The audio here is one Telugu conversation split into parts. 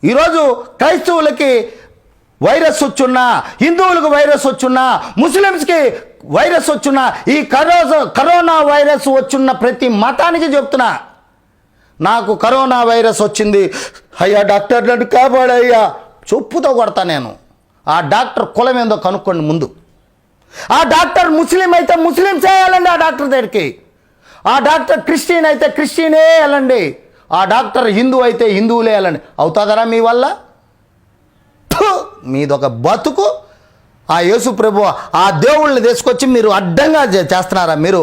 ఈరోజు క్రైస్తవులకి వైరస్ వచ్చున్నా, హిందువులకు వైరస్ వచ్చున్నా, ముస్లిమ్స్కి వైరస్ వచ్చున్నా, ఈ కరోనా వైరస్ వచ్చున్న ప్రతి మతానికి చెప్తున్నా, నాకు కరోనా వైరస్ వచ్చింది, అయ్యా డాక్టర్ నన్ను కాపాడయ్యా, చెప్పుతో కొడతా నేను. ఆ డాక్టర్ కులం ఏందో కనుక్కోండి ముందు. ఆ డాక్టర్ ముస్లిం అయితే ముస్లిమ్సే వెళ్ళండి ఆ డాక్టర్ దగ్గరికి. ఆ డాక్టర్ క్రిస్టియన్ అయితే క్రిస్టియనే వెళ్ళండి. ఆ డాక్టర్ హిందూ అయితే హిందువులే వెళ్ళండి. అవుతుందరా మీ వల్ల? మీదొక బతుకు. ఆ యేసు ప్రభు ఆ దేవుళ్ళని తీసుకొచ్చి మీరు అడ్డంగా చేస్తున్నారా? మీరు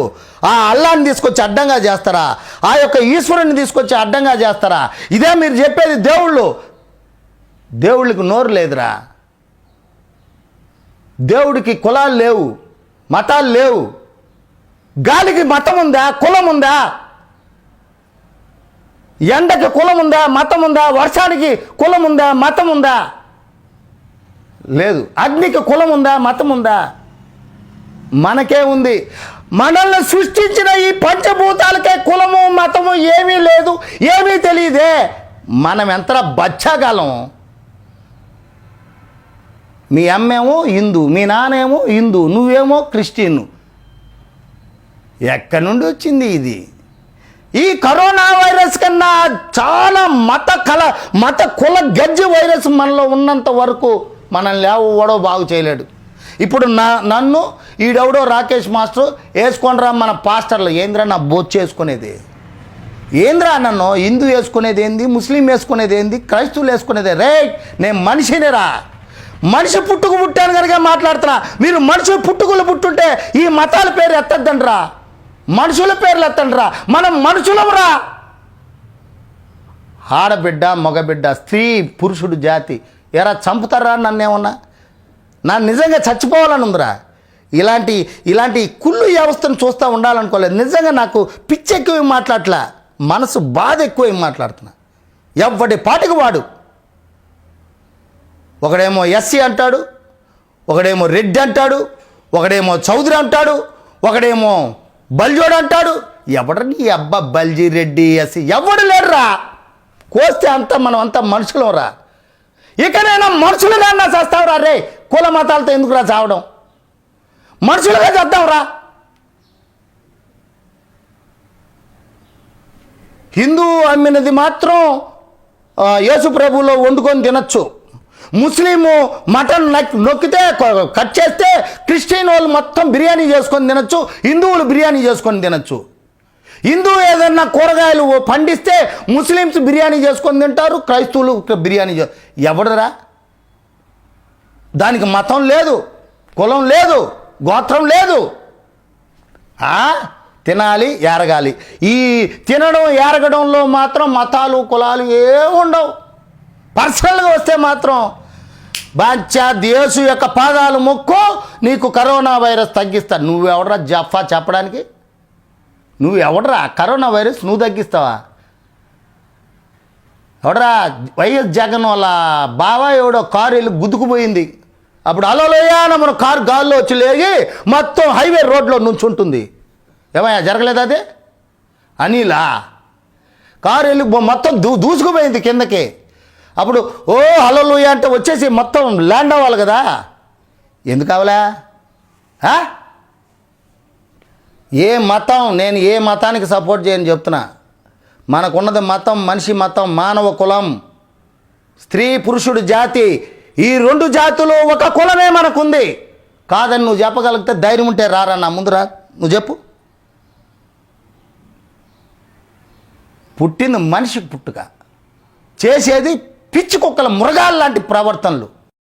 ఆ అల్లాని తీసుకొచ్చి అడ్డంగా చేస్తారా? ఆ యొక్క ఈశ్వరుని తీసుకొచ్చి అడ్డంగా చేస్తారా? ఇదే మీరు చెప్పేది దేవుళ్ళు? దేవుళ్ళకి నోరు లేదురా. దేవుడికి కులాలు లేవు, మతాలు లేవు. గాలికి మతం ఉందా? కులం ఉందా? ఎండకి కులం ఉందా? మతం ఉందా? వర్షానికి కులం ఉందా? మతం ఉందా? లేదు. అగ్నికి కులం ఉందా? మతం ఉందా? మనకే ఉంది. మనల్ని సృష్టించిన ఈ పంచభూతాలకే కులము మతము ఏమీ లేదు, ఏమీ తెలియదే. మనం ఎంత బచ్చాగాలం. మీ అమ్మేమో హిందూ, మీ నాన్నేమో హిందూ, నువ్వేమో క్రిస్టియన్. ఎక్కడి నుండి వచ్చింది ఇది? ఈ కరోనా వైరస్ కన్నా చాలా మత కుల గజ్జి వైరస్ మనలో ఉన్నంత వరకు మనల్ని ఎవడో బాగు చేయలేడు. ఇప్పుడు నన్ను ఈడెవడో రాకేష్ మాస్టర్ వేసుకోండిరా మన పాస్టర్లు. ఏంద్రా నా బొచ్చు వేసుకునేది? ఏంద్రా నన్ను హిందూ వేసుకునేది ఏంది? ముస్లిం వేసుకునేది ఏంది? క్రైస్తవులు వేసుకునేది? రే నేను మనిషినేరా. మనిషి పుట్టాను కనుక మాట్లాడుతున్నా. మీరు మనుషులు పుట్టుకలు పుట్టుంటే ఈ మతాల పేరు ఎత్తద్దండ్రా, మనుషుల పేర్లు ఎత్తండిరా. మనం మనుషులమురా. ఆడబిడ్డ, మగబిడ్డ, స్త్రీ పురుషుడు జాతి ఎరా చంపుతారా నన్నేమన్నా? నా నిజంగా చచ్చిపోవాలని ఉందిరా. ఇలాంటి కుళ్ళు వ్యవస్థను చూస్తూ ఉండాలనుకోలేదు. నిజంగా నాకు పిచ్చి ఎక్కువ మాట్లాడట్లా, మనసు బాధ ఎక్కువ మాట్లాడుతున్నా. ఎవడి పాటికి వాడు. ఒకడేమో ఎస్సీ అంటాడు, ఒకడేమో రెడ్డి అంటాడు, ఒకడేమో చౌదరి అంటాడు, ఒకడేమో బల్జోడు అంటాడు. ఎవడని ఈ అబ్బా బల్జీ రెడ్డి ఎస్సీ ఎవడు లేరురా. కోస్తే అంతా మనం అంతా మనుషులం రా. ఇకనైనా మనుషులుగా చేస్తావురా. రే కుల మతాలతో ఎందుకురా చావడం? మనుషులుగా చేద్దాంరా. హిందూ అమ్మినది మాత్రం యేసు ప్రభువులో వండుకొని తినచ్చు. ముస్లిము మటన్ నొక్కితే కట్ చేస్తే క్రిస్టియన్ వాళ్ళు మొత్తం బిర్యానీ చేసుకొని తినచ్చు, హిందువులు బిర్యానీ చేసుకొని తినచ్చు. హిందూ ఏదన్నా కూరగాయలు పండిస్తే ముస్లిమ్స్ బిర్యానీ చేసుకొని తింటారు, క్రైస్తవులు బిర్యానీ ఎవడరా? దానికి మతం లేదు, కులం లేదు, గోత్రం లేదు. తినాలి, ఏరగాలి. ఈ తినడం ఏరగడంలో మాత్రం మతాలు కులాలు ఏముండవు. పర్సనల్గా వస్తే మాత్రం బాంచా యేసు యొక్క పాదాలు మొక్కు, నీకు కరోనా వైరస్ తగ్గిస్తా. నువ్వెవడరా జఫా చెప్పడానికి? నువ్వెవడరా? కరోనా వైరస్ నువ్వు తగ్గిస్తావా? ఎవడరా? వైఎస్ జగన్ వాళ్ళ బావా ఎవడో కారు వెళ్ళి గుద్దుకుపోయింది. అప్పుడు అలోలోయా మన కారు గాల్లో వచ్చి లేగి మొత్తం హైవే రోడ్లో నుంచుంటుంది. ఏమయ్యా జరగలేదు అది? అనిలా కారు వెళ్ళి మొత్తం దూసుకుపోయింది కిందకి. అప్పుడు ఓ హల్లెలూయా అంటే వచ్చేసి మొత్తం ల్యాండ్ అవ్వాలి కదా. ఎందుకు అవలా? ఏ మతం, నేను ఏ మతానికి సపోర్ట్ చేయని చెప్తున్నా. మనకున్నది మతం, మనిషి మతం, మానవ కులం, స్త్రీ పురుషుడు జాతి. ఈ రెండు జాతులు ఒక కులమే మనకుంది. కాదని నువ్వు చెప్పగలిగితే ధైర్యం ఉంటే రారా నా ముందురా, నువ్వు చెప్పు. పుట్టింది మనిషి పుట్టుక, చేసేది పిచ్చి కుక్కల మృగాలు లాంటి ప్రవర్తనలు.